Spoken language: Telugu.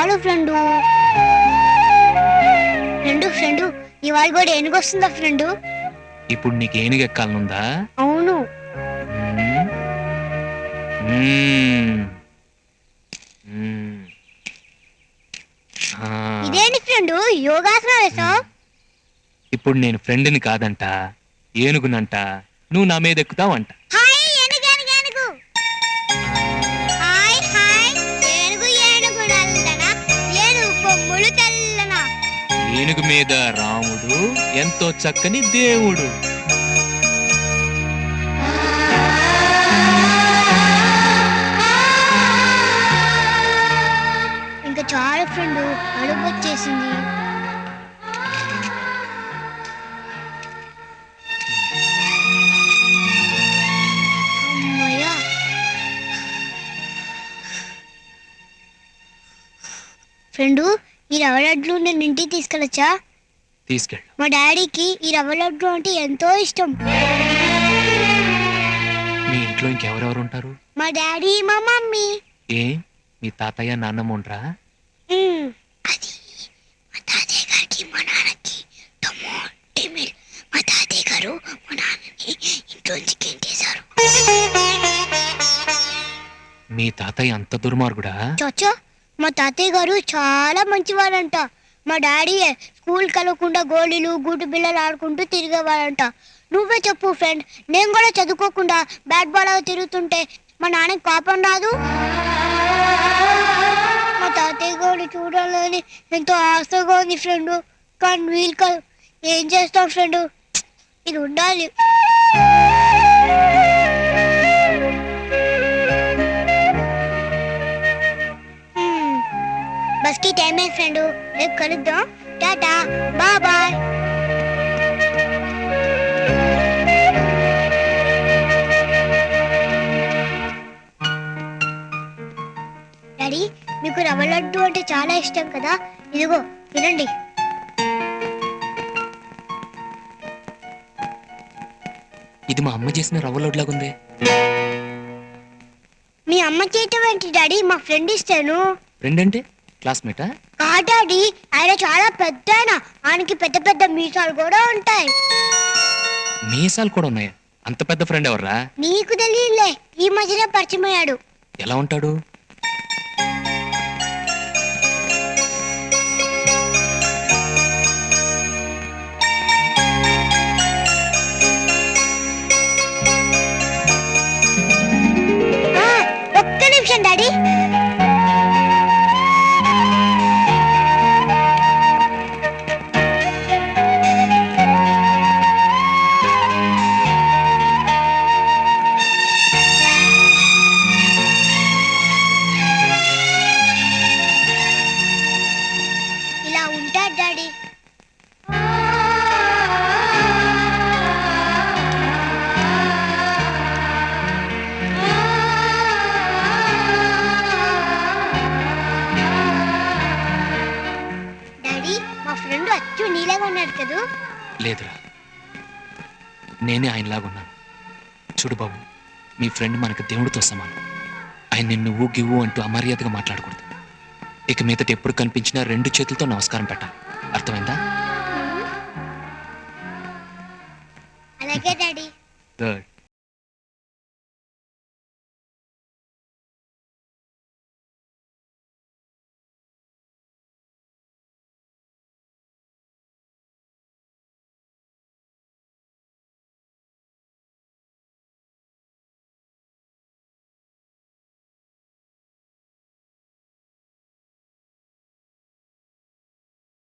చాలు ఫ్రెండు. ఫ్రెండు ఇవాళ కూడా ఏనుగొస్తుందా ఫ్రెండు? ఇప్పుడు నీకు ఏనుగు ఎక్కాలనుందా? అవును. ఇదేంటి ఫ్రెండు యోగాసనం వేసావు? ఇప్పుడు నేను ఫ్రెండ్ని కాదంట, ఏనుగునంట. నువ్వు నా మీద ఎక్కుతావంట. ఏనుగు మీద రాముడు ఎంతో చక్కని దేవుడు. ఇంకా చాలా ఫ్రెండ్ అడుగు వచ్చేసింది. ఫ్రెండు ఈ రవ్వ లడ్లు నేను ఇంటికి తీసుకెళ్ళొచ్చా? తీసుకెళ్ళు. మా డాడీకి ఈ రవ్వ లడ్డు అంటే ఎంతో ఇష్టం. మీ ఇంట్లో ఇంకెవరెవరు ఉంటారు? మా డాడీ, మా మమ్మీ. ఏ మీ తాతయ్య నాన్నమ్మ ఉండరా? అది మా తాతయ్య గారికి మా నాన్నకి టమోటమిల్. మా తాతయ్య గారు మా నాన్నని ఇంట్లోంచి గెంటేశారు. మీ తాతయ్య అంత దుర్మార్గుడా? చచ్చో, మా తాతయ్య గారు చాలా మంచివారంట. మా డాడీ స్కూల్ కలవకుండా గోళీలు గూటు బిళ్ళలు ఆడుకుంటూ తిరిగేవారంట. నువ్వే చెప్పు ఫ్రెండ్, నేను కూడా చదువుకోకుండా బ్యాట్ బాల్ తిరుగుతుంటే మా నాన్నకి కోపం రాదు? మా తాతయ్య గారు చూడాలని ఎంతో ఆశగా ఉంది ఫ్రెండ్, కానీ వీలు కాదు. ఏం చేస్తాం ఫ్రెండ్, ఇది ఉండాలి. బస్ కి టైం అయింది ఫ్రెండ్, రేపు కలుద్దాం. Tata, bye bye. డాడీ, మీకు రవ్వ లడ్డు అంటే చాలా ఇష్టం కదా, ఇదిగో తినండి. ఇది మా అమ్మ చేసిన రవ్వ లడ్డులాగుంది. మీ అమ్మ చేయటం ఏంటి డాడీ? మా ఫ్రెండ్ ఇస్తాను. ఫ్రెండ్ అంటే క్లాస్మేటా? కాదు డాడీ, ఆయన చాలా పెద్ద ఆయనకి పెద్ద పెద్ద మీసాలు కూడా ఉంటాయి. మీసాలు కూడా ఉన్నాయా? అంత పెద్ద ఫ్రెండ్ ఎవర్రా? నీకు తెలియలే, ఈ మధ్యన పరిచయం అయ్యాడు. ఎలా ఉంటాడు? ఒక్క నిమిషం డాడీ. ఇలా ఉంటాడు డాడీ. డాడీ, మా ఫ్రెండ్ అచ్చు నీలాగా ఉన్నాడు కదూ? లేదురా, నేనే ఆయనలాగున్నాను. చూడు బాబు, మీ ఫ్రెండ్ మనకు దేవుడితో సమానం. ఆయన నిన్ను నువ్వు గివ్వు అంటూ అమర్యాదగా మాట్లాడకూడదు. ఇక మీదట ఎప్పుడు కనిపించినా 2 చేతులతో నమస్కారం పెట్టాలి. అర్థమైందా? అలాగే డాడీ. గుడ్.